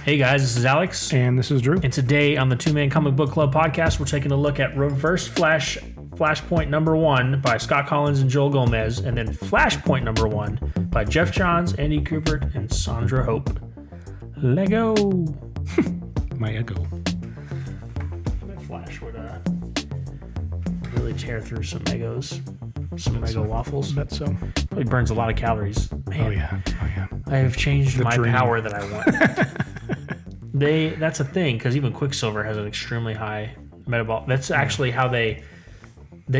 Hey guys, this is Alex. And this is Drew. And today on the Two Man Comic Book Club podcast, we're taking a look at Reverse Flashpoint number 1 by Scott Kolins and Joel Gomez, and then Flashpoint number 1 by Jeff Johns, Andy Kubert, and Sandra Hope. Lego. My ego. Flash would really tear through some Legos. Some Lego waffles. I bet so. Probably burns a lot of calories. Man, Oh yeah. I have changed my dream. power that I want. That's a thing, because even Quicksilver has an extremely high metabolic. That's actually how they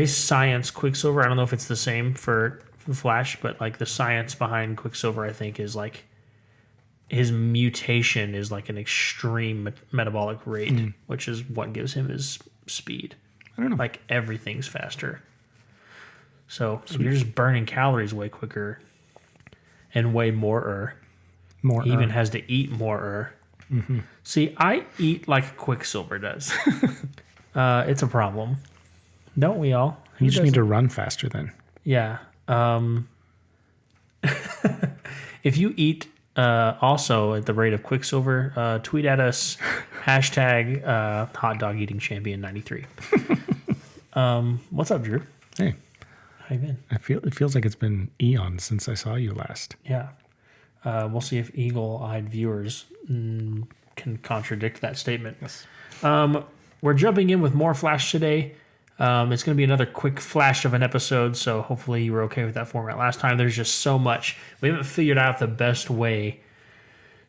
science Quicksilver. I don't know if it's the same for Flash, but like the science behind Quicksilver, I think, is like his mutation is like an extreme metabolic rate, which is what gives him his speed. I don't know. Like everything's faster. So you're just burning calories way quicker and way more. More. He even has to eat more. Mm-hmm. See, I eat like Quicksilver does. It's a problem. Don't we all? You just need to run faster then. Yeah. If you eat also at the rate of Quicksilver, tweet at us, hashtag hot dog eating champion 93. What's up, Drew? Hey. How you been? It feels like it's been eons since I saw you last. Yeah. We'll see if eagle-eyed viewers can contradict that statement. Yes. We're jumping in with more Flash today. It's going to be another quick flash of an episode, so hopefully you were okay with that format last time. There's just so much. We haven't figured out the best way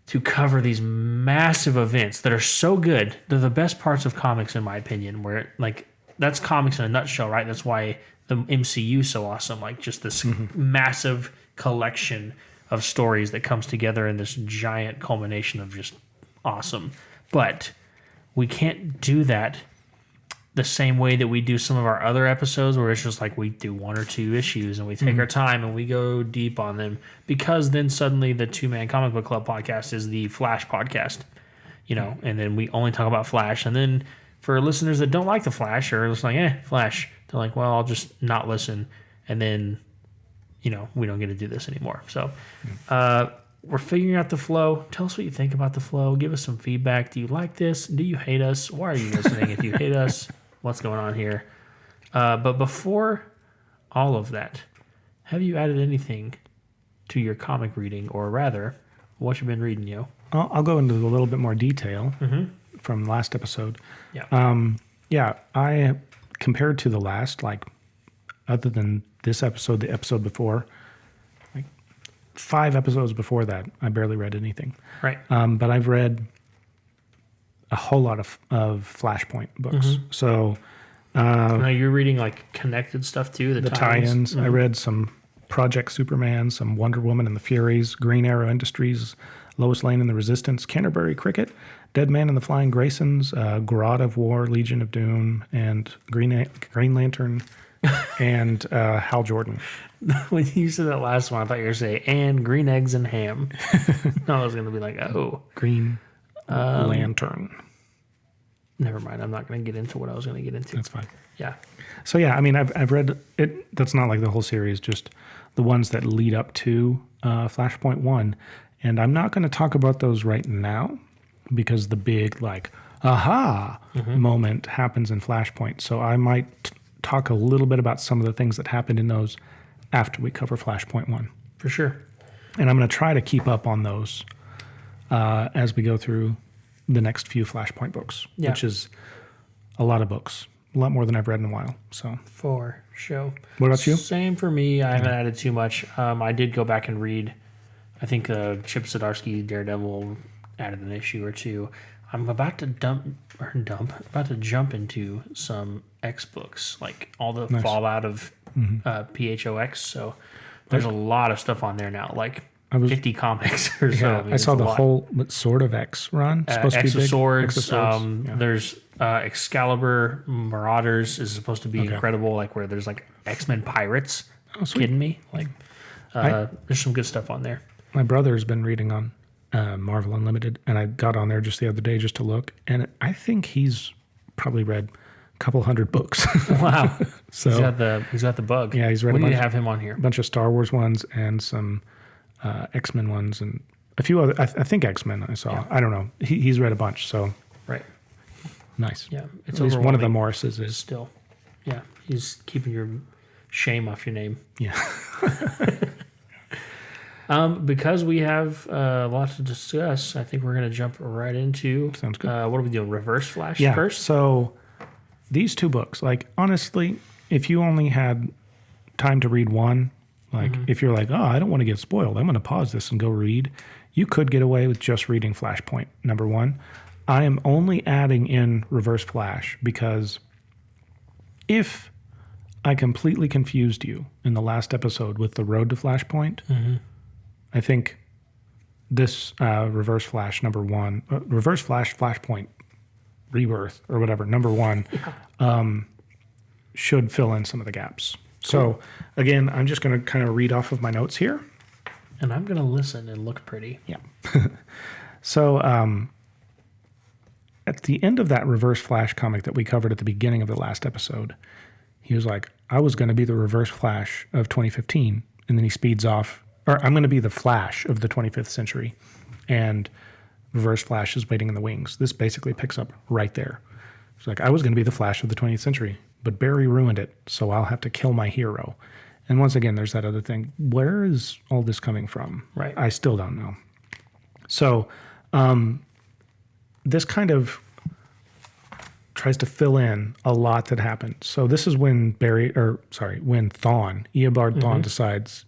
to cover these massive events that are so good. They're the best parts of comics, in my opinion, where, like, that's comics in a nutshell, right? That's why the MCU is so awesome. Like, just this massive collection of stories that comes together in this giant culmination of just awesome. But we can't do that the same way that we do some of our other episodes, where it's just like we do one or two issues and we take our time and we go deep on them, because then suddenly the Two Man Comic Book Club podcast is the Flash podcast, and then we only talk about Flash. And then for listeners that don't like the Flash or just like, Flash, they're like, well, I'll just not listen. And then, we don't get to do this anymore. So we're figuring out the flow. Tell us what you think about the flow. Give us some feedback. Do you like this? Do you hate us? Why are you listening if you hate us? What's going on here? But before all of that, have you added anything to your comic reading, or rather, what you've been reading, yo? I'll go into a little bit more detail from last episode. Yeah. I compared to the last, like, other than this episode, the episode before, like 5 episodes before that, I barely read anything. Right. But I've read a whole lot of Flashpoint books. So Now you're reading like connected stuff too. The tie-ins. I read some Project Superman, some Wonder Woman and the Furies, Green Arrow Industries, Lois Lane and the Resistance, Canterbury Cricket, Dead Man and the Flying Graysons, Grot of War, Legion of Doom, and Green Lantern, and Hal Jordan. When you said that last one, I thought you were going to say, and green eggs and ham. I was going to be like, oh. Green Lantern. Never mind. I'm not going to get into what I was going to get into. That's fine. Yeah. So yeah, I mean, I've read it. That's not like the whole series, just the ones that lead up to Flashpoint 1. And I'm not going to talk about those right now, because the big, like, aha moment happens in Flashpoint. So I might talk a little bit about some of the things that happened in those after we cover Flashpoint 1. For sure. And I'm going to try to keep up on those as we go through the next few Flashpoint books, which is a lot of books, a lot more than I've read in a while. So For sure. What about you? Same for me. I haven't added too much. I did go back and read, I think Chip Zdarsky Daredevil added an issue or two. I'm about to jump into some X books, like all the fallout of PHOX. So there's a lot of stuff on there now, like 50 comics or so. Yeah, I saw the whole Sword of X run. Supposed to be big. Swords. There's Excalibur Marauders is supposed to be incredible, like where there's like X-Men pirates. Oh, sweet. Kidding me? Like there's some good stuff on there. My brother's been reading on Marvel Unlimited, and I got on there just the other day just to look, and I think he's probably read a couple hundred books. Wow. So he's got the bug. Yeah, he's read We need to have him on here. a bunch of Star Wars ones and some X-Men ones, and a few other. I think X-Men. I saw. Yeah. I don't know. He's read a bunch. So Right. nice. Yeah. It's At least one of the overwhelming Morrises is. still. Yeah. He's keeping your shame off your name. Yeah. Because we have a lot to discuss, I think we're going to jump right into. Sounds good. What are we doing? Reverse Flash Yeah. first? So these two books, like honestly, if you only had time to read one, like if you're like, oh, I don't want to get spoiled, I'm going to pause this and go read, you could get away with just reading Flashpoint number 1. I am only adding in Reverse Flash because if I completely confused you in the last episode with the road to Flashpoint, I think this Reverse Flash number 1, Reverse Flash Flashpoint Rebirth or whatever, number 1, should fill in some of the gaps. So again, I'm just going to kind of read off of my notes here. And I'm going to listen and look pretty. Yeah. So at the end of that Reverse Flash comic that we covered at the beginning of the last episode, he was like, I was going to be the Reverse Flash of 2015. And then he speeds off, or I'm going to be the Flash of the 25th century. And Reverse Flash is waiting in the wings. This basically picks up right there. It's like, I was going to be the Flash of the 20th century, but Barry ruined it, so I'll have to kill my hero. And once again, there's that other thing. Where is all this coming from? Right. I still don't know. So this kind of tries to fill in a lot that happened. So this is when when Thawne, Eobard Thawne decides,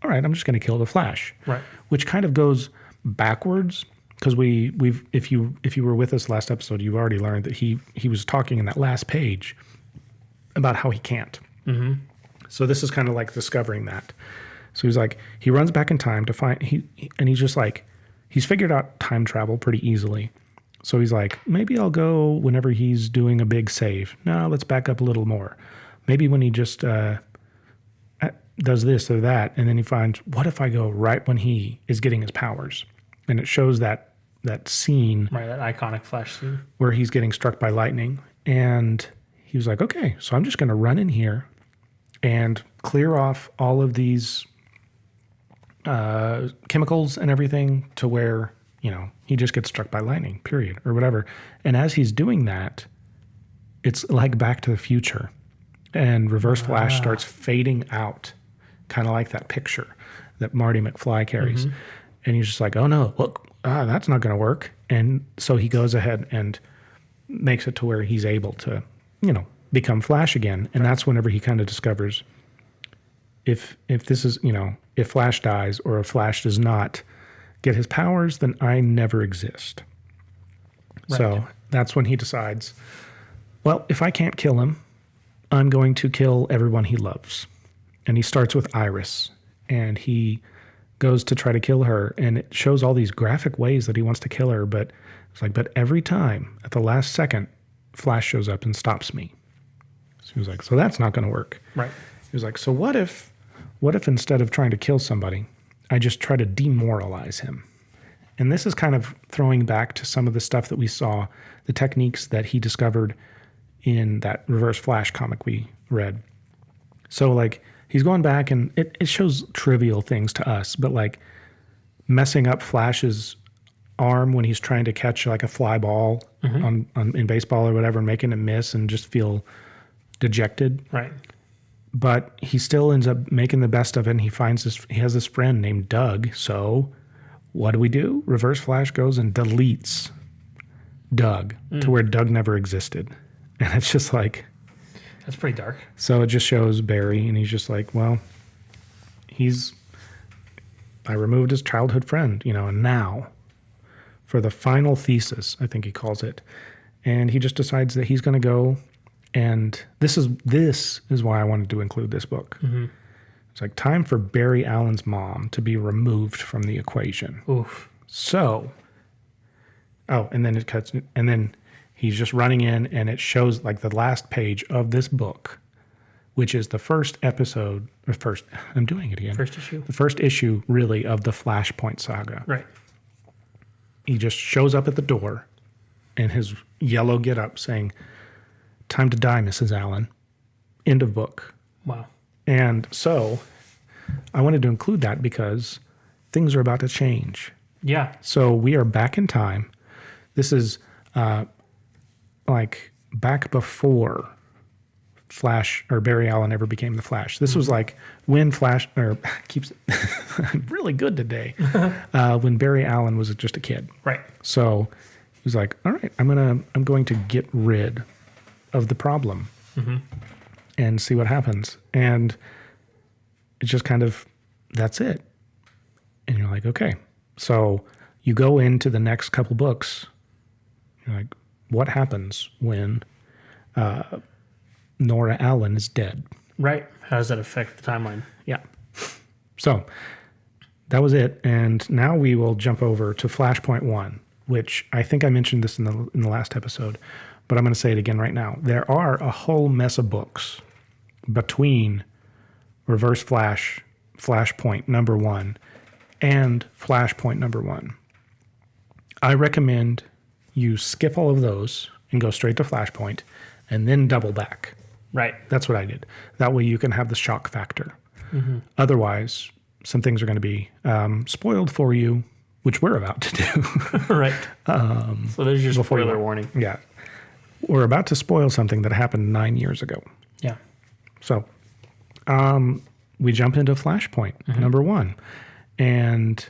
all right, I'm just going to kill the Flash. Right. Which kind of goes backwards because we've if you were with us last episode, you've already learned that he was talking in that last page about how he can't. So this is kind of like discovering that. So he's like, he runs back in time to find and he's just like, he's figured out time travel pretty easily. So he's like, maybe I'll go whenever he's doing a big save. No, let's back up a little more. Maybe when he just does this or that, and then he finds, what if I go right when he is getting his powers? And it shows that scene, Right, that iconic Flash scene. where he's getting struck by lightning. And he was like, okay, so I'm just going to run in here and clear off all of these chemicals and everything to where, he just gets struck by lightning, period, or whatever. And as he's doing that, it's like Back to the Future. And Reverse Flash starts fading out, kind of like that picture that Marty McFly carries. And he's just like, oh no, look, that's not going to work. And so he goes ahead and makes it to where he's able to, become Flash again. And that's whenever he kind of discovers if this is, if Flash dies or if Flash does not get his powers, then I never exist. Right. So that's when he decides, well, if I can't kill him, I'm going to kill everyone he loves. And he starts with Iris, and he goes to try to kill her, and it shows all these graphic ways that he wants to kill her, but it's like, but every time at the last second, Flash shows up and stops me. So he was like, so that's not going to work. Right. He was like, so what if instead of trying to kill somebody, I just try to demoralize him? And this is kind of throwing back to some of the stuff that we saw, the techniques that he discovered in that Reverse Flash comic we read. So like he's going back and it shows trivial things to us, but like messing up Flash's arm when he's trying to catch like a fly ball in baseball or whatever and making him miss and just feel dejected. Right. But he still ends up making the best of it, and he has this friend named Doug. So what do? Reverse Flash goes and deletes Doug to where Doug never existed. And it's just like... That's pretty dark. So it just shows Barry, and he's just like, well, I removed his childhood friend, and now for the final thesis, I think he calls it. And he just decides that he's going to go, and this is why I wanted to include this book. It's like time for Barry Allen's mom to be removed from the equation. Oof. So, and then it cuts, and then he's just running in, and it shows like the last page of this book, which is the first episode, I'm doing it again. First issue. The first issue, really, of the Flashpoint saga. Right. He just shows up at the door in his yellow getup saying, time to die, Mrs. Allen. End of book. Wow. And so I wanted to include that because things are about to change. Yeah. So we are back in time. This is like back before Flash or Barry Allen ever became the Flash. This was like when Flash keeps really good today. When Barry Allen was just a kid. Right. So he was like, all right, I'm going to get rid of the problem and see what happens. And it's just kind of, that's it. And you're like, okay. So you go into the next couple books. You're like, what happens when Nora Allen is dead? Right. How does that affect the timeline? Yeah. So that was it. And now we will jump over to Flashpoint 1, which I think I mentioned this in the last episode, but I'm going to say it again right now. There are a whole mess of books between Reverse Flash, Flashpoint number 1, and Flashpoint number 1. I recommend you skip all of those and go straight to Flashpoint and then double back. Right. That's what I did. That way you can have the shock factor. Otherwise, some things are going to be spoiled for you, which we're about to do. Right. So there's your spoiler warning. Yeah. We're about to spoil something that happened 9 years ago. Yeah. So we jump into Flashpoint number 1. And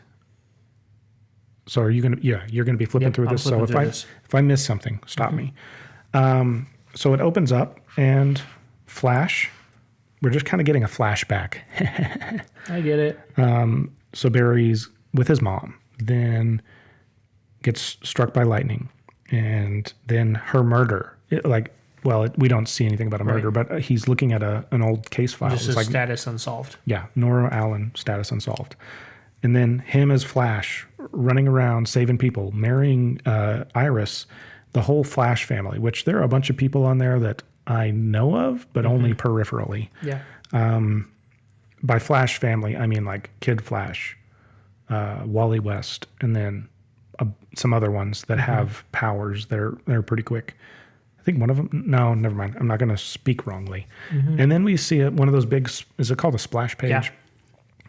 so are you going to, you're going to be flipping through this. So if I miss something, stop me. So it opens up and Flash, we're just kind of getting a flashback. I get it. So Barry's with his mom, then gets struck by lightning, and then her murder. We don't see anything about a murder, but he's looking at an old case file. Just his status unsolved. Yeah, Nora Allen, status unsolved. And then him as Flash, running around, saving people, marrying Iris, the whole Flash family, which there are a bunch of people on there that I know of, but only peripherally. Yeah. By Flash family, I mean like Kid Flash, Wally West, and then some other ones that have powers. They're pretty quick. I think one of them. No, never mind. I'm not going to speak wrongly. And then we see one of those big. Is it called a splash page? Yeah.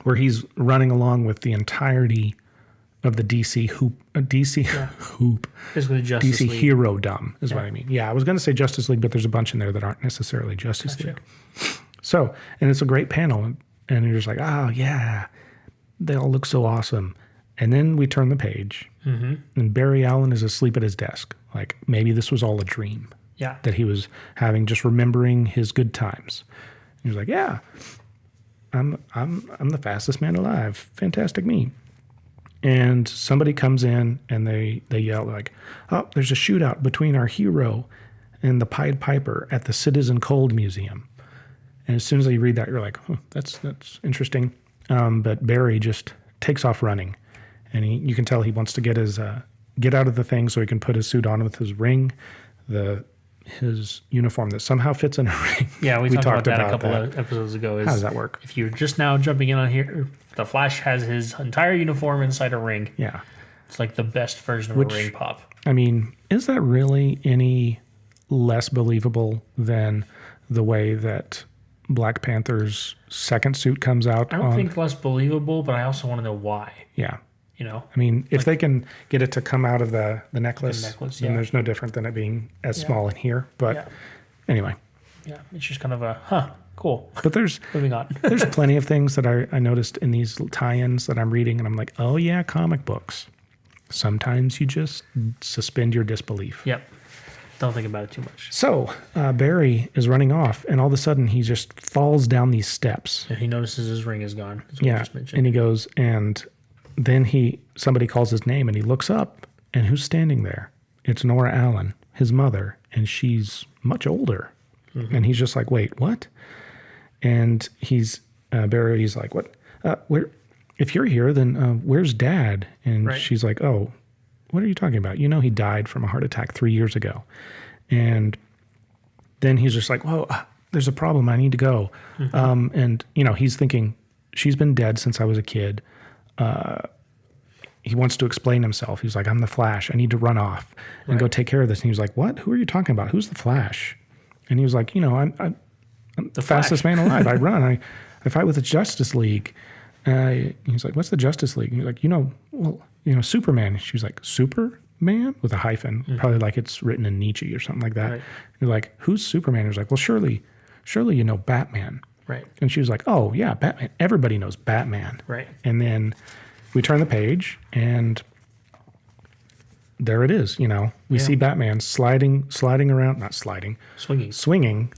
Where he's running along with the entirety of the DC hoop. Basically, Justice DC League. Hero Dumb is what I mean. Yeah, I was going to say Justice League, but there's a bunch in there that aren't necessarily Justice League. So, and it's a great panel, and you're just like, oh yeah, they all look so awesome. And then we turn the page, and Barry Allen is asleep at his desk. Like maybe this was all a dream. Yeah. That he was having, just remembering his good times. And he was like, yeah, I'm the fastest man alive. Fantastic me. And somebody comes in and they yell like, oh, there's a shootout between our hero and the Pied Piper at the Citizen Cold Museum. And as soon as you read that, you're like, oh, that's interesting. But Barry just takes off running, and you can tell he wants to get out of the thing so he can put his suit on with his ring, his uniform that somehow fits in a ring. Yeah, we talked about that a couple of episodes ago. How does that work? If you're just now jumping in on here, the Flash has his entire uniform inside a ring. Yeah. It's like the best version of a ring pop. I mean, is that really any less believable than the way that Black Panther's second suit comes out? I don't think less believable, but I also want to know why. Yeah. You know? I mean, if they can get it to come out of the necklace, then yeah. there's no different than it being as small in here. But anyway. Yeah, it's just kind of a, cool. But moving on. There's plenty of things that I noticed in these tie-ins that I'm reading, and I'm like, oh yeah, comic books. Sometimes you just suspend your disbelief. Yep. Don't think about it too much. So Barry is running off, and all of a sudden he just falls down these steps. And he notices his ring is gone. That's what Yeah, you just mentioned. and he goes, and then somebody calls his name, and he looks up, and who's standing there? It's Nora Allen, his mother, and she's much older. And he's just like, wait, what? And Barry's like, what? If you're here, then where's Dad? And she's like, oh, what are you talking about? You know, he died from a heart attack 3 years ago. And then he's just like, whoa, there's a problem. I need to go. And, he's thinking, she's been dead since I was a kid. He wants to explain himself. He's like, I'm the Flash. I need to run off and go take care of this. And he was like, what? Who are you talking about? Who's the Flash? And he was like, I'm the fastest man alive. I run. I fight with the Justice League. He's like, what's the Justice League? And he's like, well, Superman. She was like, Superman? With a hyphen. Probably like it's written in Nietzsche or something like that. Right. You're like, who's Superman? He was like, well, surely you know Batman. Right. And she was like, oh, yeah, Batman. Everybody knows Batman. Right. And then we turn the page, and there it is. We see Batman swinging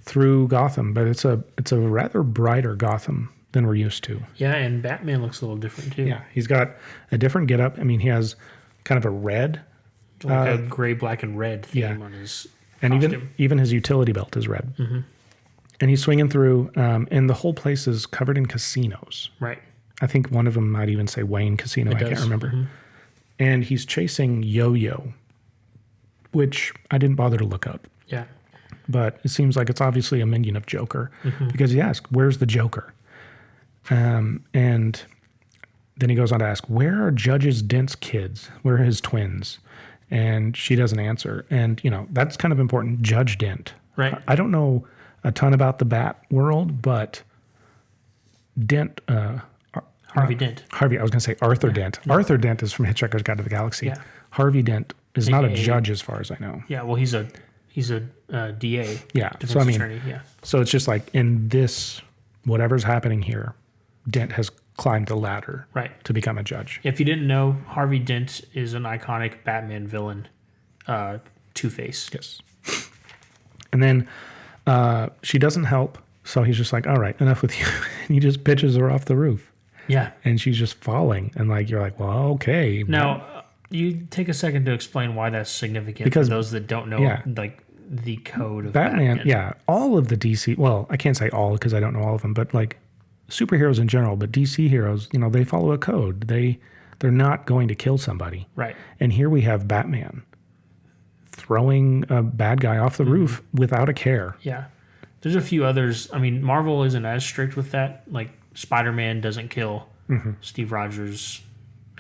through Gotham, but it's a rather brighter Gotham than we're used to. Yeah, and Batman looks a little different too. Yeah, he's got a different getup. I mean, he has kind of a red, like a gray, black, and red theme on his and costume. even his utility belt is red. Mm-hmm. And he's swinging through, and the whole place is covered in casinos. Right. I think one of them might even say Wayne Casino. I can't remember. Mm-hmm. And he's chasing Yo-Yo, which I didn't bother to look up. Yeah. But it seems like it's obviously a minion of Joker, because he asks, where's the Joker? And then he goes on to ask, where are Judge Dent's kids? Where are his twins? And she doesn't answer. And, that's kind of important. Judge Dent. Right. I don't know a ton about the Bat world, but Dent... Harvey Dent. I was going to say Arthur Dent. Yeah. Arthur Dent is from Hitchhiker's Guide to the Galaxy. Yeah. Harvey Dent is not a judge as far as I know. Yeah, well, he's a DA. Yeah. Defense so attorney. Yeah. So it's just like in this, whatever's happening here, Dent has climbed the ladder to become a judge. If you didn't know, Harvey Dent is an iconic Batman villain, Two-Face. Yes. And then she doesn't help, so he's just like, all right, enough with you. And he just pitches her off the roof. Yeah. And she's just falling. And you're like, well, okay. Now, you take a second to explain why that's significant because, for those that don't know, the code of Batman. Yeah. All of the DC, well, I can't say all because I don't know all of them, but superheroes in general, but DC heroes, they follow a code. They're not going to kill somebody. Right. And here we have Batman throwing a bad guy off the roof without a care. Yeah. There's a few others. I mean, Marvel isn't as strict with that. Like Spider-Man doesn't kill. Steve Rogers,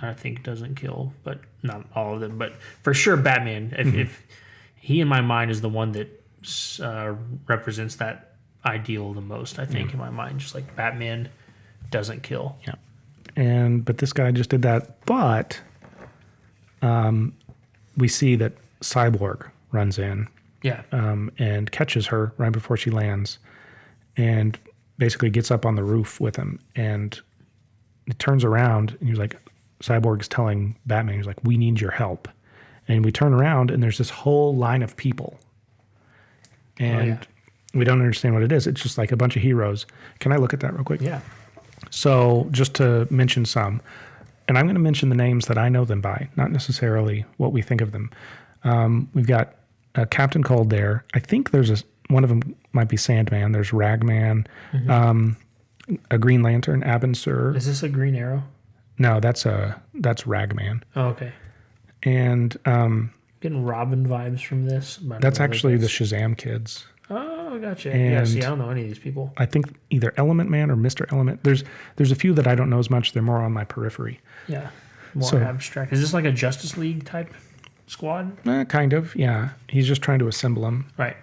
I think, doesn't kill, but not all of them. But for sure, Batman, if he in my mind is the one that represents that ideal the most, I think, in my mind. Just like Batman doesn't kill. Yeah. But this guy just did that. But we see that Cyborg runs in. Yeah. And catches her right before she lands and basically gets up on the roof with him. And he turns around and he's like, Cyborg's telling Batman, he's like, we need your help. And we turn around and there's this whole line of people. And we don't understand what it is. It's just like a bunch of heroes. Can I look at that real quick? Yeah. So just to mention some, and I'm going to mention the names that I know them by, not necessarily what we think of them. We've got Captain Cold there. I think there's one of them might be Sandman. There's Ragman, a Green Lantern, Abin Sur. Is this a Green Arrow? No, that's Ragman. Oh, okay. And getting Robin vibes from this. That's actually the Shazam kids. Oh, gotcha. And yeah, see, I don't know any of these people. I think either Element Man or Mr. Element. There's a few that I don't know as much. They're more on my periphery. Yeah, more abstract. Is this like a Justice League type squad? Kind of, yeah. He's just trying to assemble them. Right.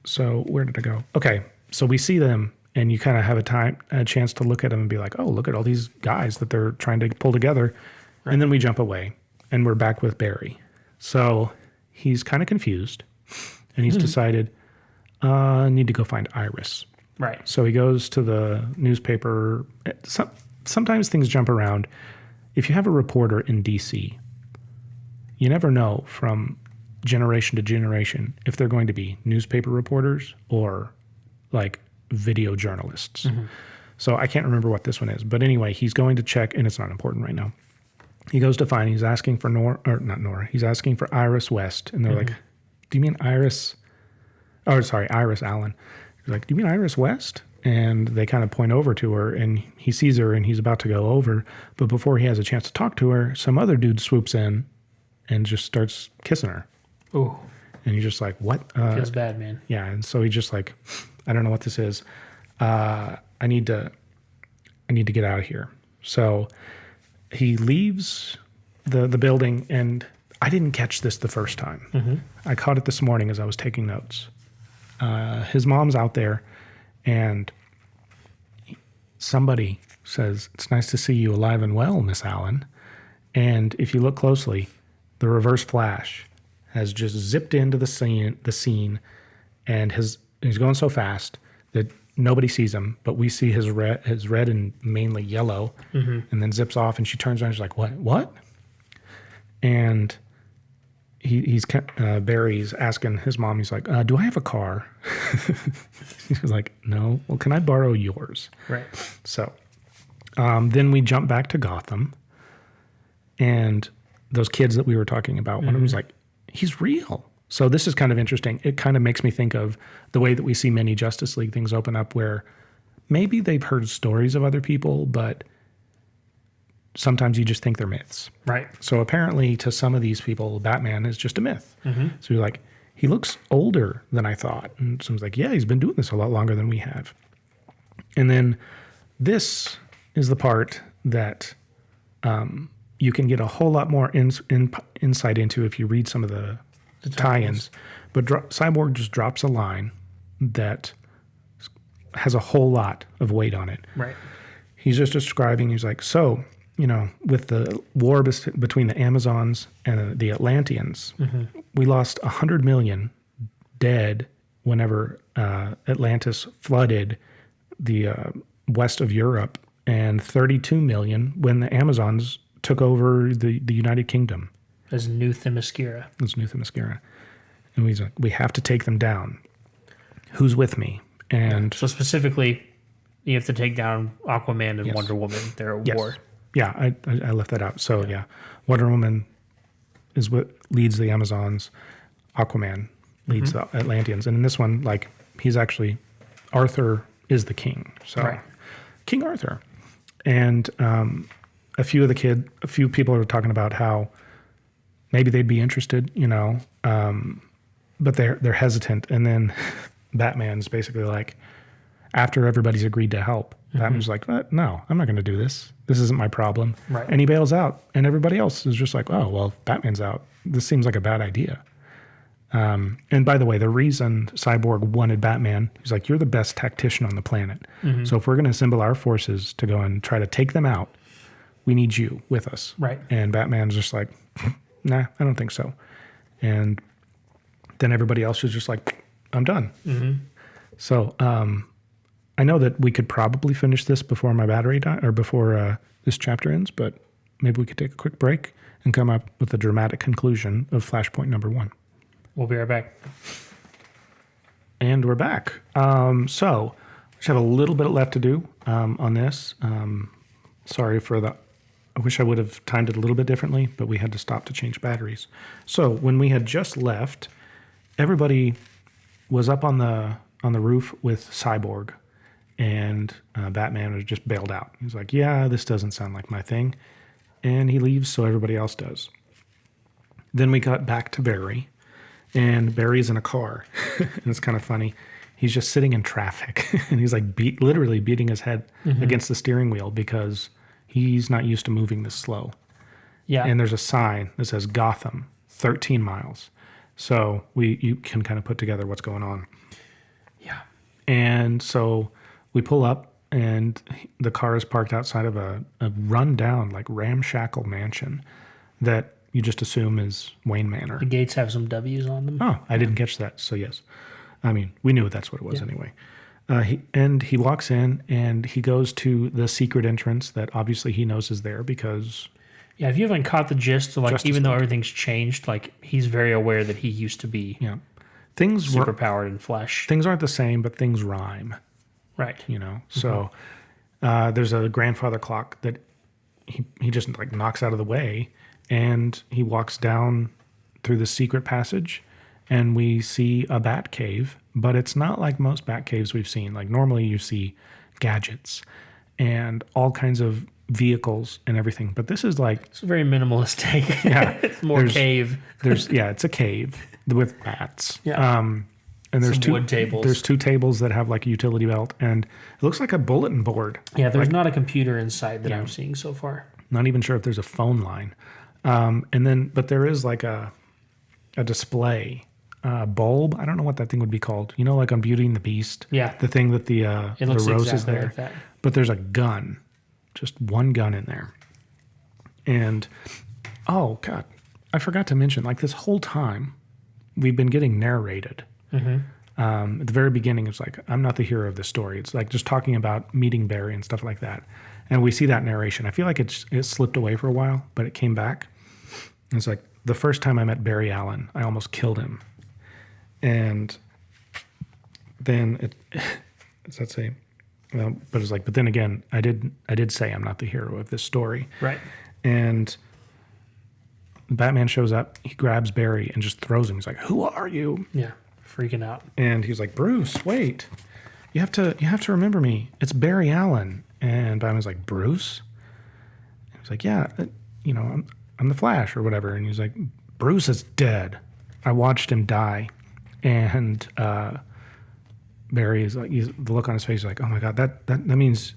So where did I go? Okay, so we see them, and you kind of have a chance to look at them and be like, oh, look at all these guys that they're trying to pull together. Right. And then we jump away, and we're back with Barry. So he's kind of confused, and he's decided, I need to go find Iris. Right. So he goes to the newspaper. Sometimes things jump around. If you have a reporter in D.C., you never know from generation to generation if they're going to be newspaper reporters or like video journalists. So I can't remember what this one is. But anyway, he's going to check, and it's not important right now. He goes to find, he's asking for he's asking for Iris West. And they're like, do you mean Iris? Oh, sorry, Iris Allen. He's like, do you mean Iris West? And they kind of point over to her, and he sees her, and he's about to go over. But before he has a chance to talk to her, some other dude swoops in and just starts kissing her. Ooh. And you're just like, what? Feels bad, man. Yeah, and so he just like, I don't know what this is. I need to get out of here. So he leaves the building, and I didn't catch this the first time. I caught it this morning as I was taking notes. His mom's out there, and somebody says, it's nice to see you alive and well, Miss Allen. And if you look closely, the Reverse Flash has just zipped into the scene, and he's going so fast that nobody sees him, but we see his red and mainly yellow, and then zips off, and she turns around and she's like, what? And Barry's asking his mom, he's like, do I have a car? She's like, no. Well, can I borrow yours? Right. So then we jump back to Gotham, and those kids that we were talking about, one of them was like, he's real. So this is kind of interesting. It kind of makes me think of the way that we see many Justice League things open up, where maybe they've heard stories of other people, but sometimes you just think they're myths. Right. So apparently to some of these people, Batman is just a myth. So you're like, he looks older than I thought. And someone's like, yeah, he's been doing this a lot longer than we have. And then this is the part that you can get a whole lot more insight into if you read some of the tie-ins. But Cyborg just drops a line that has a whole lot of weight on it. Right. He's just describing, he's like, so, with the war between the Amazons and the Atlanteans, we lost 100 million dead whenever Atlantis flooded the west of Europe, and 32 million when the Amazons took over the United Kingdom. As New Themyscira. And he's like, we have to take them down. Who's with me? And so specifically, you have to take down Aquaman and Wonder Woman. They're at war. Yeah, I left that out. So yeah, Wonder Woman is what leads the Amazons. Aquaman leads the Atlanteans. And in this one, like, he's actually, Arthur is the king. So King Arthur. And a few people are talking about how maybe they'd be interested, but they're hesitant. And then Batman's basically like, after everybody's agreed to help, Batman's like, no, I'm not going to do this. This isn't my problem. Right. And he bails out. And everybody else is just like, oh, well, Batman's out. This seems like a bad idea. And by the way, the reason Cyborg wanted Batman, he's like, you're the best tactician on the planet. So if we're going to assemble our forces to go and try to take them out, we need you with us. Right. And Batman's just like, nah, I don't think so. And then everybody else is just like, I'm done. So I know that we could probably finish this before my battery or before this chapter ends, but maybe we could take a quick break and come up with a dramatic conclusion of Flashpoint number 1. We'll be right back. And we're back. So we just have a little bit left to do on this. Sorry for the... I wish I would have timed it a little bit differently, but we had to stop to change batteries. So when we had just left, everybody was up on the roof with Cyborg, and Batman was just bailed out. He's like, yeah, this doesn't sound like my thing. And he leaves, so everybody else does. Then we got back to Barry, and Barry's in a car. And it's kind of funny. He's just sitting in traffic, and he's like literally beating his head against the steering wheel because he's not used to moving this slow. Yeah. And there's a sign that says Gotham, 13 miles. So you can kind of put together what's going on. Yeah. And so we pull up, and the car is parked outside of a rundown, like ramshackle mansion that you just assume is Wayne Manor. The gates have some W's on them. Oh, I didn't catch that. So yes. I mean, we knew that's what it was anyway. He walks in, and he goes to the secret entrance that obviously he knows is there because... Yeah, if you haven't caught the gist, like Justice even though League. everything's changed, like he's very aware that he used to be super powered in flesh. Things aren't the same, but things rhyme. Right. So there's a grandfather clock that he just like knocks out of the way, and he walks down through the secret passage, and we see a bat cave, but it's not like most bat caves we've seen. Like normally you see gadgets and all kinds of vehicles and everything, but this is like... It's a very minimalist take. Yeah. It's more cave. It's a cave with bats. Yeah. And there's Some two wood tables. There's 2 tables that have like a utility belt, and it looks like a bulletin board. Yeah, there's not a computer inside that I'm seeing so far. Not even sure if there's a phone line. But there is like a display bulb. I don't know what that thing would be called. Like on Beauty and the Beast. Yeah. The thing that the It looks rose exactly is there. like that. But there's a gun, just one gun in there. And, oh, God, I forgot to mention, like this whole time, we've been getting narrated. At the very beginning, it's like, I'm not the hero of this story. It's like just talking about meeting Barry and stuff like that. And we see that narration. I feel like it slipped away for a while, but it came back. It's like the first time I met Barry Allen, I almost killed him. And then does that say? Well, but it's like, but then again, I did say I'm not the hero of this story. Right. And Batman shows up, he grabs Barry and just throws him. He's like, "Who are you?" Yeah. Freaking out. And he's like, "Bruce, wait. You have to remember me. It's Barry Allen." And Batman's like, "Bruce?" And he's like, "Yeah, I'm the Flash or whatever." And he's like, "Bruce is dead. I watched him die." And Barry is like, the look on his face is like, "Oh my God, that means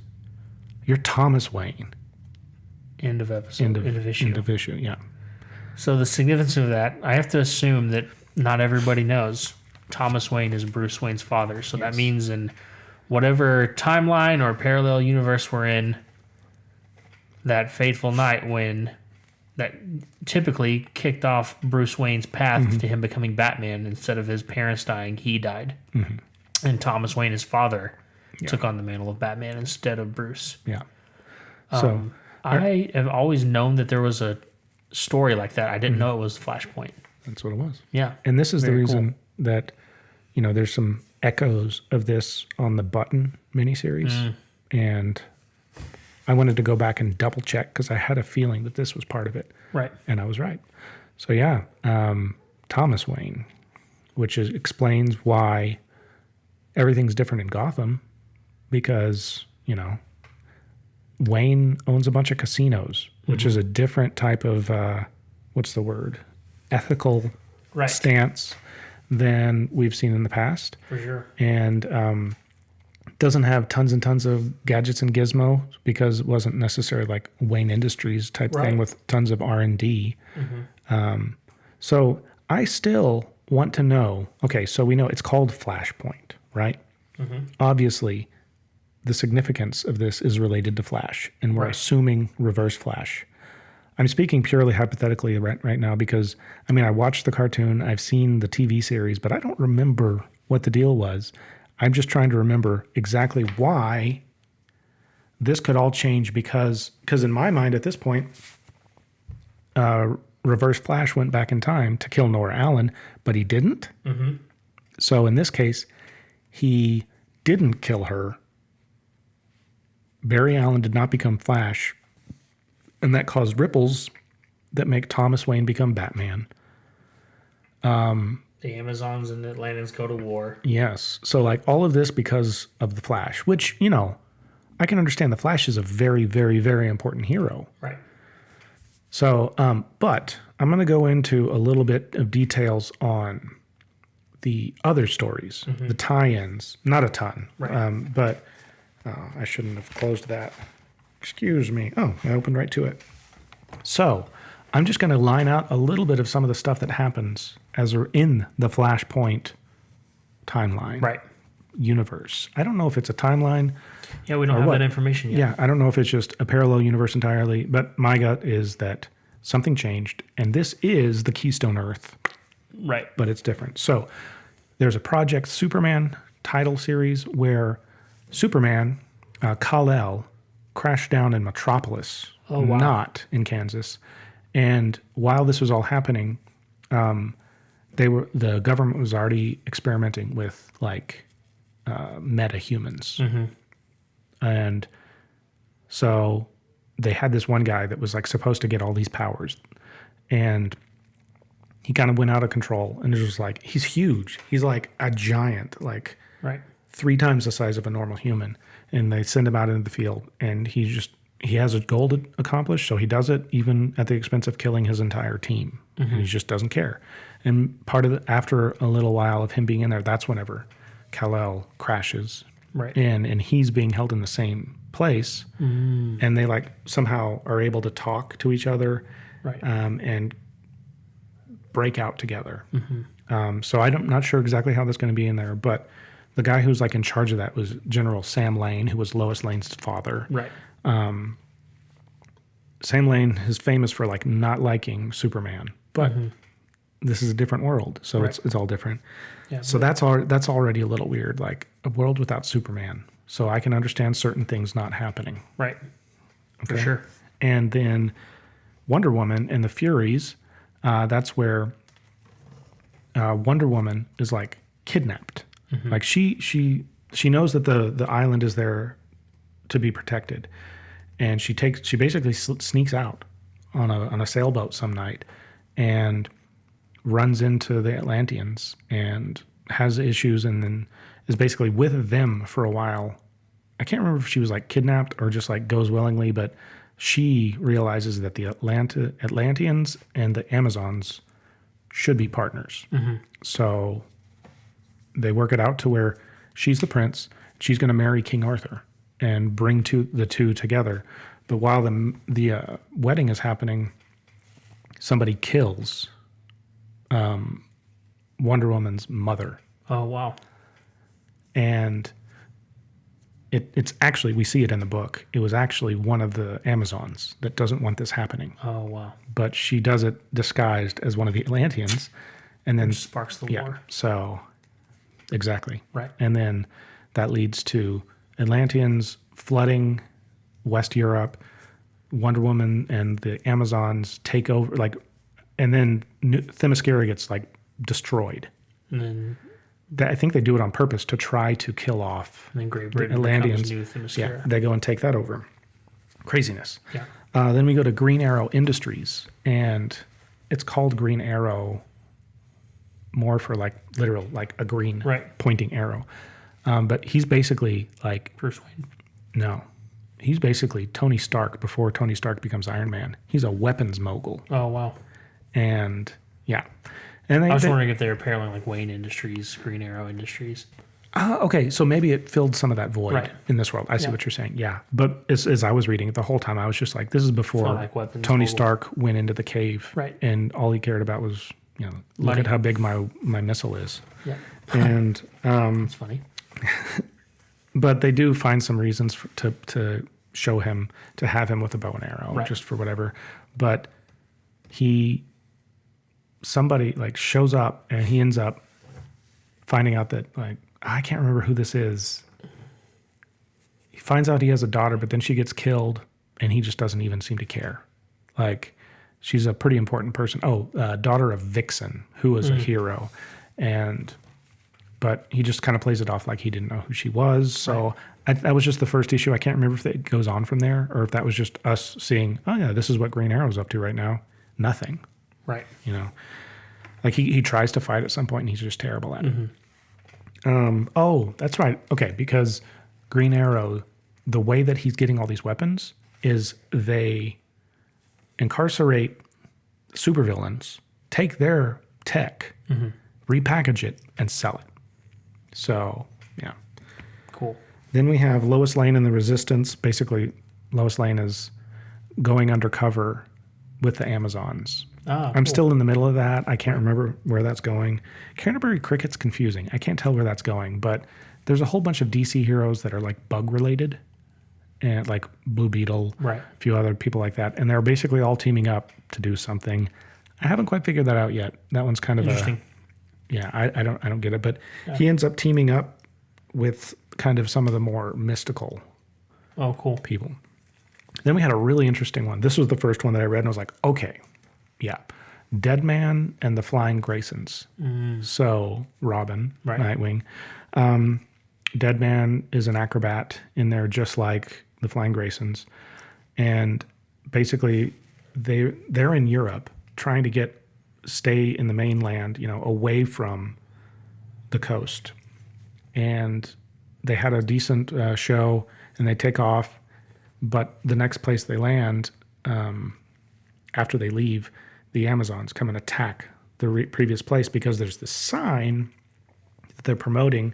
you're Thomas Wayne." End of episode. End of issue. End of issue, yeah. So the significance of that, I have to assume that not everybody knows Thomas Wayne is Bruce Wayne's father. So that means in whatever timeline or parallel universe we're in, that fateful night when that typically kicked off Bruce Wayne's path to him becoming Batman, instead of his parents dying, he died. And Thomas Wayne, his father, took on the mantle of Batman instead of Bruce. Yeah. So I have always known that there was a story like that. I didn't know it was Flashpoint. That's what it was. Yeah. And this is the reason that, there's some echoes of this on the Button miniseries. And I wanted to go back and double check because I had a feeling that this was part of it. Right. And I was right. So yeah, Thomas Wayne, which explains why everything's different in Gotham, because, Wayne owns a bunch of casinos, which is a different type of, ethical stance than we've seen in the past. For sure. And doesn't have tons and tons of gadgets and gizmo, because it wasn't necessarily like Wayne Industries type thing with tons of R&D. So I still want to know, okay, so we know it's called Flashpoint, right? Obviously, the significance of this is related to Flash, and we're assuming Reverse Flash. I'm speaking purely hypothetically right now because, I watched the cartoon, I've seen the TV series, but I don't remember what the deal was. I'm just trying to remember exactly why this could all change, because in my mind at this point, Reverse Flash went back in time to kill Nora Allen, but he didn't. So in this case, he didn't kill her. Barry Allen did not become Flash, and that caused ripples that make Thomas Wayne become Batman. The Amazons and the Atlanteans go to war. Yes. So like all of this because of the Flash, which, I can understand the Flash is a very, very, very important hero. Right. So, but I'm going to go into a little bit of details on the other stories, the tie-ins, not a ton, but I shouldn't have closed that. Excuse me. Oh, I opened right to it. So I'm just going to line out a little bit of some of the stuff that happens as we're in the Flashpoint timeline universe. I don't know if it's a timeline. Yeah, we don't have that information yet. Yeah, I don't know if it's just a parallel universe entirely, but my gut is that something changed, and this is the Keystone Earth. Right. But it's different. So there's a Project Superman title series where Superman, Kal-El, crashed down in Metropolis, not in Kansas. And while this was all happening, the government was already experimenting with like meta-humans. And so they had this one guy that was like supposed to get all these powers, and he kind of went out of control, and it was like, he's huge. He's like a giant, like 3 times the size of a normal human. And they send him out into the field, and he has a goal to accomplish. So he does it even at the expense of killing his entire team. And he just doesn't care. And after a little while of him being in there, that's whenever Kal-El crashes in, and he's being held in the same place. And they like somehow are able to talk to each other and break out together. So I'm not sure exactly how that's going to be in there, but the guy who's like in charge of that was General Sam Lane, who was Lois Lane's father. Sam Lane is famous for like not liking Superman, but this is a different world, so it's all different. Yeah, so that's already a little weird, like a world without Superman. So I can understand certain things not happening. Right. For sure. And then Wonder Woman and the Furies, that's where Wonder Woman is like kidnapped. Like she knows that the island is there to be protected, and she basically sneaks out on a sailboat some night and runs into the Atlanteans and has issues, and then is basically with them for a while. I can't remember if she was like kidnapped or just like goes willingly, but she realizes that the Atlanteans and the Amazons should be partners. So they work it out to where she's the prince. She's going to marry King Arthur and bring the two together. But while the wedding is happening, somebody kills Wonder Woman's mother. Oh, wow. And it's actually, we see it in the book, it was actually one of the Amazons that doesn't want this happening. Oh, wow. But she does it disguised as one of the Atlanteans, and then Which sparks the war. So exactly. Right. And then that leads to Atlanteans flooding West Europe, Wonder Woman and the Amazons take over, like, and then Themyscira gets like destroyed. And then I think they do it on purpose to try to kill off Great the Britain Atlanteans. becomes new Themyscira. Yeah, they go and take that over. Craziness. Yeah. Then we go to Green Arrow Industries, and it's called Green Arrow more for like literal, like a green pointing arrow. But he's basically like Bruce Wayne. No, he's basically Tony Stark before Tony Stark becomes Iron Man. He's a weapons mogul. Oh, wow. And yeah. And I was wondering if they were paralleling like Wayne Industries, Green Arrow Industries. Okay, so maybe it filled some of that void in this world. I see Yeah. what you're saying. Yeah, but as I was reading it the whole time, I was just like, this is before like weapons Tony mogul. Stark went into the cave, Right. and all he cared about was, look Money. at how big my missile is. Yeah. And That's funny. but they do find some reasons to show him, to have him with a bow and arrow, Right. just for whatever. But somebody like shows up, and he ends up finding out that, like, I can't remember who this is. He finds out he has a daughter, but then she gets killed, and he just doesn't even seem to care. Like, she's a pretty important person. Daughter of Vixen, who was a hero, but he just kind of plays it off like he didn't know who she was. So that was just the first issue. I can't remember if it goes on from there, or if that was just us seeing, oh yeah, this is what Green Arrow's up to right now. Nothing. Right. Like he tries to fight at some point, and he's just terrible at it. That's right. Okay, because Green Arrow, the way that he's getting all these weapons is they incarcerate supervillains, take their tech, repackage it, and sell it. So, yeah. Cool. Then we have Lois Lane and the Resistance. Basically, Lois Lane is going undercover with the Amazons. I'm still in the middle of that. I can't remember where that's going. Canterbury Cricket's confusing. I can't tell where that's going, but there's a whole bunch of DC heroes that are like bug related, and like Blue Beetle, Right. a few other people like that, and they're basically all teaming up to do something. I haven't quite figured that out yet. That one's kind of Interesting. I don't get it, but he ends up teaming up with kind of some of the more mystical Oh, cool. people. Then we had a really interesting one. This was the first one that I read, and I was like, okay, yeah. Dead Man and the Flying Graysons. So Robin, Nightwing. Dead Man is an acrobat in there, just like the Flying Graysons. And basically, they're in Europe trying to stay in the mainland, away from the coast. And they had a decent show, and they take off. But the next place they land, after they leave, the Amazons come and attack the previous place, because there's this sign that they're promoting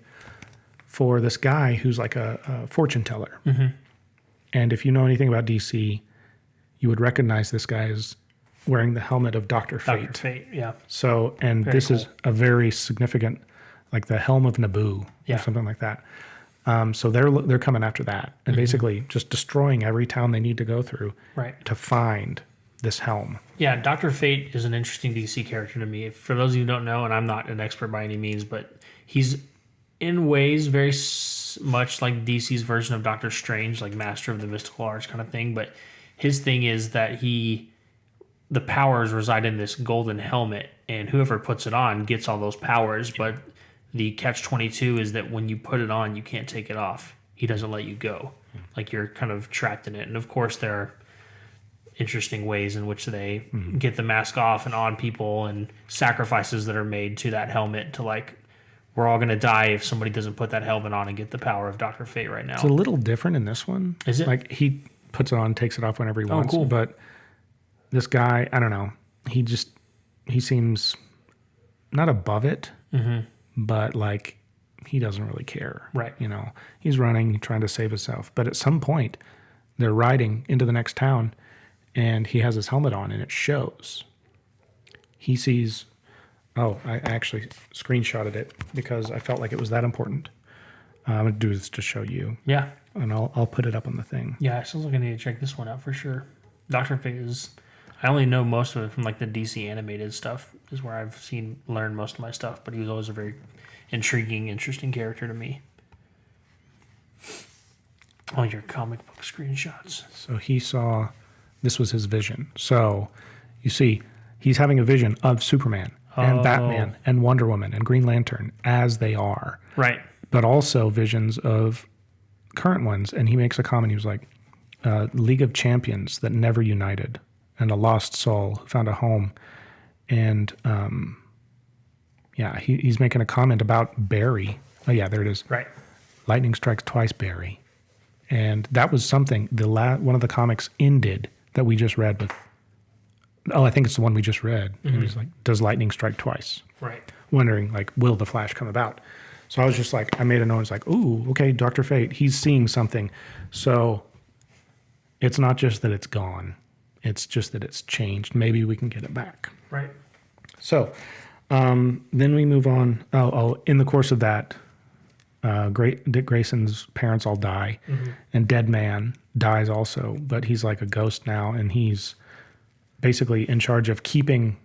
for this guy who's like a fortune teller. And if you know anything about DC, you would recognize this guy as wearing the helmet of Dr. Fate. Dr. Fate, yeah. So, and Very this cool. is a very significant, like the Helm of Naboo or something like that. So they're coming after that and basically just destroying every town they need to go through to find this helm. Yeah, Dr. Fate is an interesting DC character to me. For those of you who don't know, and I'm not an expert by any means, but he's in ways very much like DC's version of Doctor Strange, like Master of the Mystical Arts kind of thing. But his thing is that the powers reside in this golden helmet, and whoever puts it on gets all those powers. But the catch-22 is that when you put it on, you can't take it off. He doesn't let you go. Like you're kind of trapped in it. And of course, there are interesting ways in which they get the mask off and on people, and sacrifices that are made to that helmet to like, we're all going to die if somebody doesn't put that helmet on and get the power of Dr. Fate right now. It's a little different in this one. Is it? Like he puts it on, takes it off whenever he wants. Cool. But this guy, I don't know. He seems not above it, but like he doesn't really care. Right. You know, he's running, trying to save himself. But at some point, they're riding into the next town, and he has his helmet on, and it shows. He sees. Oh, I actually screenshotted it because I felt like it was that important. I'm going to do this to show you. Yeah. And I'll put it up on the thing. Yeah, it sounds like I need to check this one out for sure. Dr. Fate is... I only know most of it from like the DC animated stuff is where I've learned most of my stuff, but he was always a very intriguing, interesting character to me. All your comic book screenshots. So he saw... This was his vision. So you see, he's having a vision of Superman and Batman and Wonder Woman and Green Lantern as they are. Right. But also visions of current ones. And he makes a comment. He was like, League of Champions that never united, and a lost soul who found a home. And he's making a comment about Barry. Oh, yeah, there it is. Right. Lightning strikes twice, Barry. And that was something one of the comics ended that we just read with. Oh, I think it's the one we just read. And he's like, does lightning strike twice? Right. Wondering, like, will the Flash come about? So I was just like, I made a note. It's like, ooh, okay, Dr. Fate, he's seeing something. So it's not just that it's gone. It's just that it's changed. Maybe we can get it back. Right. So then we move on. In the course of that, Dick Grayson's parents all die, and Dead Man dies also, but he's like a ghost now, and he's basically in charge of keeping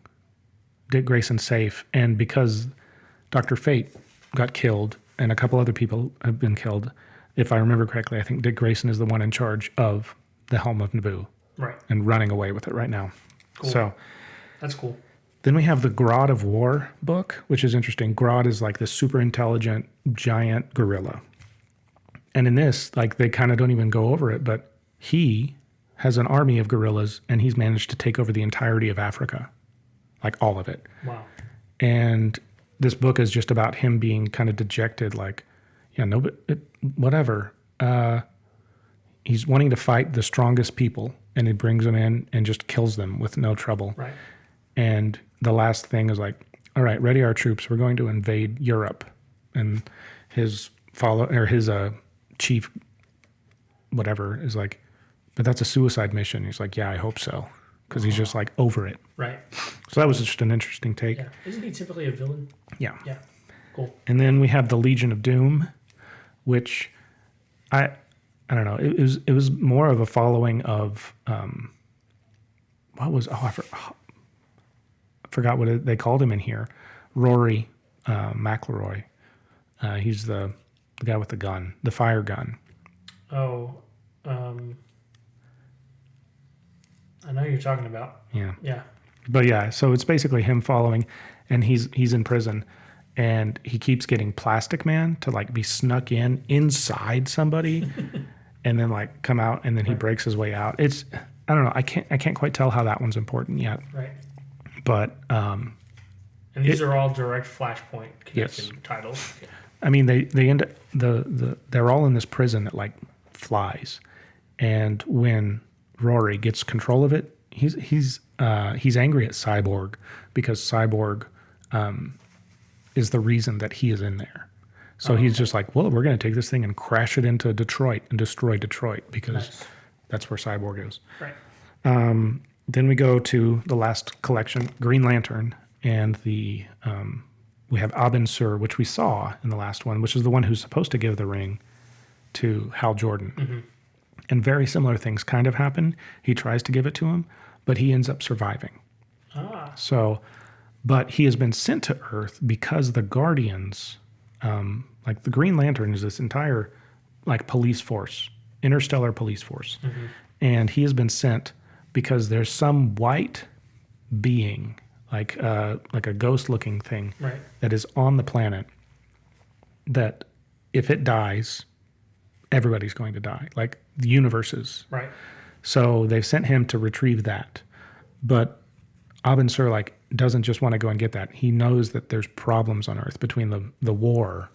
Dick Grayson safe. And because Dr. Fate got killed and a couple other people have been killed, if I remember correctly, I think Dick Grayson is the one in charge of the Helm of Naboo. Right. And running away with it right now. Cool. So that's cool. Then we have the Grot of War book, which is interesting. Grot is like this super intelligent giant gorilla. And in this, like they kind of don't even go over it, but he has an army of gorillas, and he's managed to take over the entirety of Africa, like all of it. Wow. And this book is just about him being kind of dejected, like, yeah, no, but whatever. He's wanting to fight the strongest people, and he brings them in and just kills them with no trouble. Right. And the last thing is like, all right, ready our troops. We're going to invade Europe. And his chief, whatever, is like, but that's a suicide mission. He's like, yeah, I hope so. Because he's just like over it. Right. So that was just an interesting take. Yeah. Isn't he typically a villain? Yeah. Yeah. Cool. And then we have the Legion of Doom, which I don't know. It was more of a following of I forgot what they called him in here. Rory McIlroy. He's the guy with the gun, the fire gun. Oh, I know who you're talking about. Yeah. Yeah. But yeah, so it's basically him following, and he's in prison, and he keeps getting Plastic Man to like be snuck inside somebody, and then like come out, and then he breaks his way out. It's I don't know. I can't quite tell how that one's important yet. Right. But and these are all direct Flashpoint connected Yes. titles. I mean, they end up they're all in this prison that like flies, and when Rory gets control of it, he's angry at Cyborg because Cyborg is the reason that he is in there. So he's just like, well, we're going to take this thing and crash it into Detroit and destroy Detroit because that's where Cyborg is. Right. Then we go to the last collection, Green Lantern, and we have Abin Sur, which we saw in the last one, which is the one who's supposed to give the ring to Hal Jordan. And very similar things kind of happen. He tries to give it to him, but he ends up surviving. So, but he has been sent to Earth because the Guardians, like the Green Lantern is this entire like police force, interstellar police force. And he has been sent because there's some white being, like a ghost looking thing that is on the planet that if it dies, everybody's going to die. Like the universes. Right. So they've sent him to retrieve that. But Abin Sur like doesn't just want to go and get that. He knows that there's problems on Earth between the war.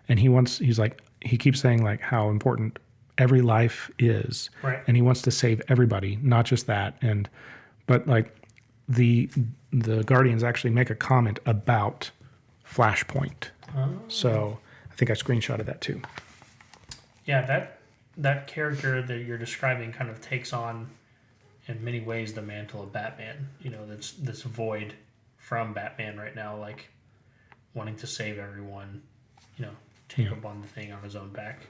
And he keeps saying like how important every life is. Right. And he wants to save everybody, not just that. But like the Guardians actually make a comment about Flashpoint. So I think I screenshotted that too. Yeah, that character that you're describing kind of takes on, in many ways, the mantle of Batman. You know, this void from Batman right now, like wanting to save everyone. You know, take up on the thing on his own back.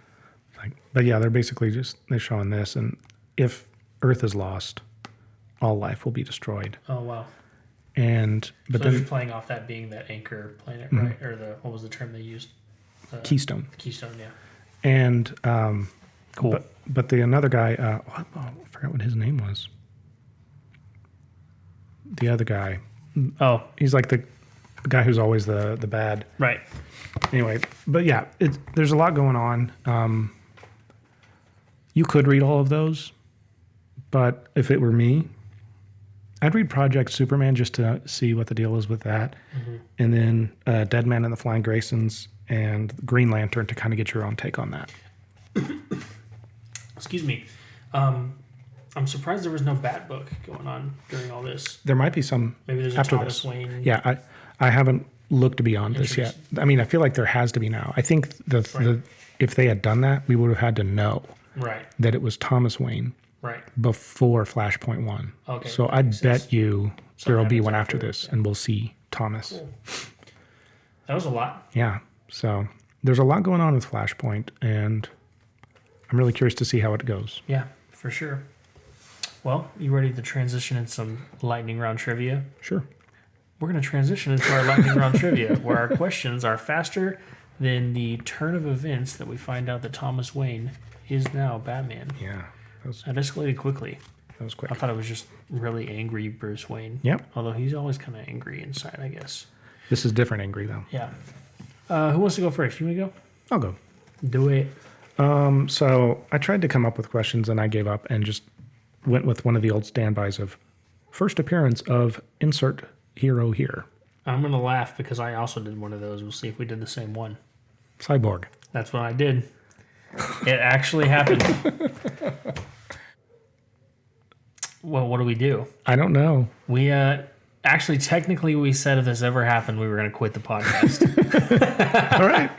But yeah, they're showing this, and if Earth is lost, all life will be destroyed. Oh wow! But so then just playing off that being that anchor planet, right? Or what was the term they used? Keystone. Keystone, yeah. And cool. But the another guy, I forgot what his name was. The other guy. Oh, he's like the guy who's always the bad. Right. Anyway, but yeah, there's a lot going on. You could read all of those, but if it were me, I'd read Project Superman just to see what the deal is with that. And then Dead Man and the Flying Graysons and Green Lantern to kind of get your own take on that. Excuse me. I'm surprised there was no Bat book going on during all this. There might be some. Maybe there's a after Thomas this. Wayne. Yeah, I haven't looked beyond this yet. I mean, I feel like there has to be now. I think if they had done that, we would have had to know that it was Thomas Wayne before Flashpoint 1. Okay. So I'd bet you there will be one after this, and we'll see Thomas. Cool. That was a lot. Yeah. So there's a lot going on with Flashpoint, and I'm really curious to see how it goes. Yeah, for sure. Well, you ready to transition in some lightning round trivia? Sure. We're going to transition into our lightning round trivia, where our questions are faster than the turn of events that we find out that Thomas Wayne is now Batman. Yeah. That escalated quickly. That was quick. I thought it was just really angry Bruce Wayne. Yep. Although he's always kind of angry inside, I guess. This is different angry, though. Yeah. Who wants to go first? You want to go? I'll go. Do it. So I tried to come up with questions, and I gave up and just went with one of the old standbys of first appearance of insert hero here. I'm going to laugh because I also did one of those. We'll see if we did the same one. Cyborg. That's what I did. It actually happened. Well, what do we do? I don't know. We actually, technically, we said if this ever happened, we were going to quit the podcast. All right.